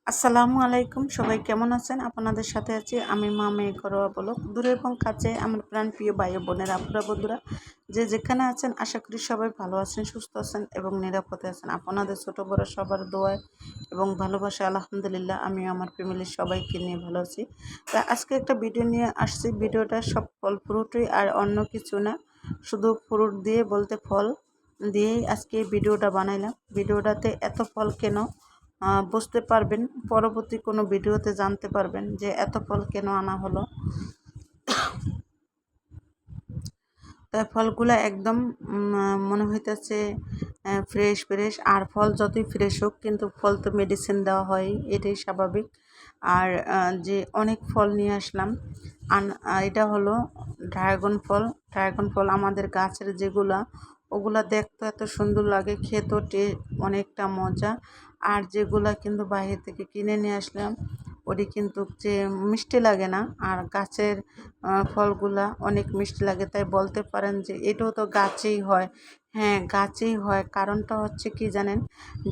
আসসালামু আলাইকুম, সবাই কেমন আছেন? আপনাদের সাথে আছি আমি মা মেয়ে ঘরোয়া ব্লগ। দূরে এবং কাছে আমার প্রাণ প্রিয় ভাই ও বোনের, আপুরা, বন্ধুরা যে যেখানে আছেন, আশা করি সবাই ভালো আছেন, সুস্থ আছেন এবং নিরাপদে আছেন। আপনাদের ছোট বড় সবার দোয়ায় এবং ভালোবাসা আলহামদুলিল্লাহ আমি আমার ফ্যামিলির সবাইকে নিয়ে ভালো আছি। তা আজকে একটা ভিডিও নিয়ে আসছি। ভিডিওটা সব ফল ফ্রুটই, আর অন্য কিছু না, শুধু ফ্রুট দিয়ে বলতে ফল দিয়েই আজকে এই ভিডিওটা বানাইলাম। ভিডিওটাতে এত ফল কেন বুঝতে পারবেন, পরবর্তী কোনো ভিডিওতে জানতে পারবেন যে এত ফল কেন আনা হলো। তাই ফলগুলো একদম মনে হইতেছে ফ্রেশ ফ্রেশ। আর ফল যতই ফ্রেশ হোক, কিন্তু ফল তো মেডিসিন দেওয়া হয়, এটাই স্বাভাবিক। আর যে অনেক ফল নিয়ে আসলাম, এটা হলো ড্রাগন ফল। ড্রাগন ফল আমাদের গাছের যেগুলা, ওগুলা দেখতে এত সুন্দর লাগে, খেতেও অনেকটা মজা। আর যেগুলা কিন্তু বাইরে থেকে কিনে নিয়ে আসলাম, ওটি কিন্তু যে মিষ্টি লাগে না। আর গাছের ফলগুলা অনেক মিষ্টি লাগে, তাই বলতে পারেন যে এটাও তো গাছেই হয়। হ্যাঁ, গাছেই হয়। কারণটা হচ্ছে কি জানেন,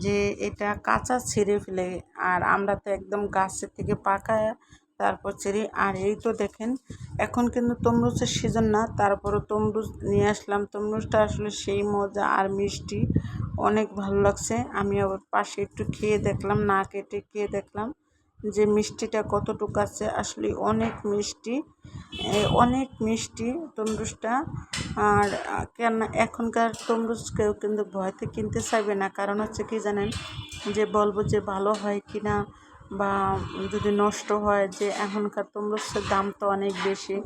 যে এটা কাঁচা ছিঁড়ে ফেলে, আর আমরা তো একদম গাছের থেকে পাকায় তারপর ছিঁড়ি। আর এই তো দেখেন, এখন কিন্তু তরমুজের সিজন না, তারপরও তরমুজ নিয়ে আসলাম। তরমুজটা আসলে সেই মজা আর মিষ্টি, অনেক ভালো লাগছে। আমি আবার পাশে একটু খেয়ে দেখলাম, না কেটে খেয়ে দেখলাম যে মিষ্টিটা কতটুকু আছে। আসলে অনেক মিষ্টি, অনেক মিষ্টি তরমুজটা। আর কেন এখনকার তরমুজ কেউ কিন্তু ভয়তে কিনতে চাইবে না, কারণ হচ্ছে কি জানেন, যে বলবো যে ভালো হয় কি না, বা যদি নষ্ট হয়, যে এখনকার তরমুজের দাম তো অনেক বেশি।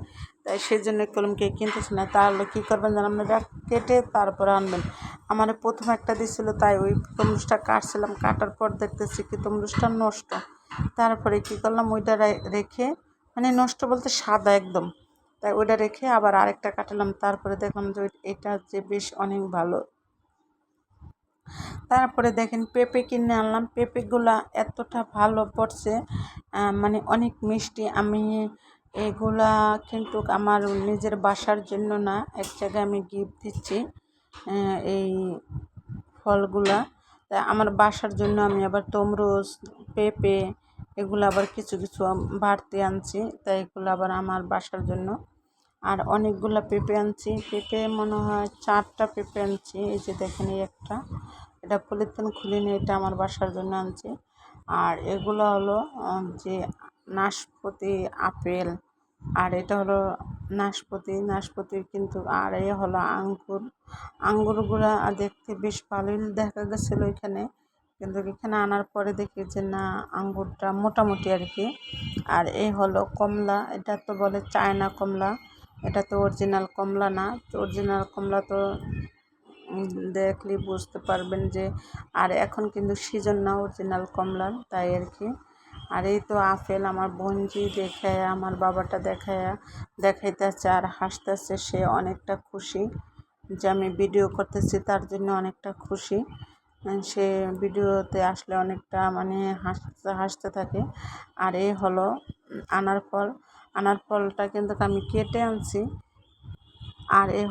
তাই সেই জন্য কেউ কিনতেছে না। তাহলে কী করবেন জানেন, আপনারা কেটে তারপরে আনবেন। আমার প্রথম একটা দিয়েছিল, তাই ওই তরমুজটা কাটছিলাম, কাটার পর দেখতেছি কি তরমুজটা নষ্ট। তারপরে কী করলাম, ওইটা রেখে, মানে নষ্ট বলতে সাদা একদম, তাই ওইটা রেখে আবার আরেকটা কাটালাম। তারপরে দেখলাম যে এটা যে বেশ অনেক ভালো। তারপরে দেখেন পেঁপে কিনে আনলাম। পেঁপেগুলা এতটা ভালো পড়ছে, মানে অনেক মিষ্টি। আমি এগুলা কিন্তু আমার নিজের বাসার জন্য না, এক জায়গায় আমি গিফট দিচ্ছি এই ফলগুলা। তাই আমার বাসার জন্য আমি আবার তরমুজ, পেঁপে এগুলো আবার কিছু কিছু বাড়তি আনছি, তাই এগুলো আবার আমার বাসার জন্য। আর অনেকগুলো পেঁপে আনছি। পেঁপে মনে হয় 4টা পেঁপে আনছি। এই যে দেখেন, এই একটা, এটা পলিথিন খুলিনি, এটা আমার বাসার জন্য আনছি। আর এগুলো হলো যে নাশপাতি, আপেল। আর এটা হলো নাশপাতির কিন্তু। আর এ হলো আঙ্গুরগুলা দেখতে বেশ ভালোই দেখা গেছিলো এখানে, কিন্তু এখানে আনার পরে দেখি যে না, আঙ্গুরটা মোটামুটি আর কি। আর এই হলো কমলা, এটা তো বলে চায়না কমলা, এটা তো অরিজিনাল কমলা না। অরিজিনাল কমলা তো দেখলে বুঝতে পারবেন যে, আর এখন কিন্তু সিজন না অরিজিনাল কমলার, তাই আর কি। আর এই তো আপেল, আমার বোনজি দেখায়, আমার বাবাটা দেখাইতেছে আর হাসতেছে। সে অনেকটা খুশি যে আমি ভিডিও করতেছি, তার জন্য অনেকটা খুশি। সে ভিডিওতে আসলে অনেকটা মানে হাসতে থাকে। আর এই হলো আনার ফলটা কিন্তু আমি কেটে আনছি। আর এ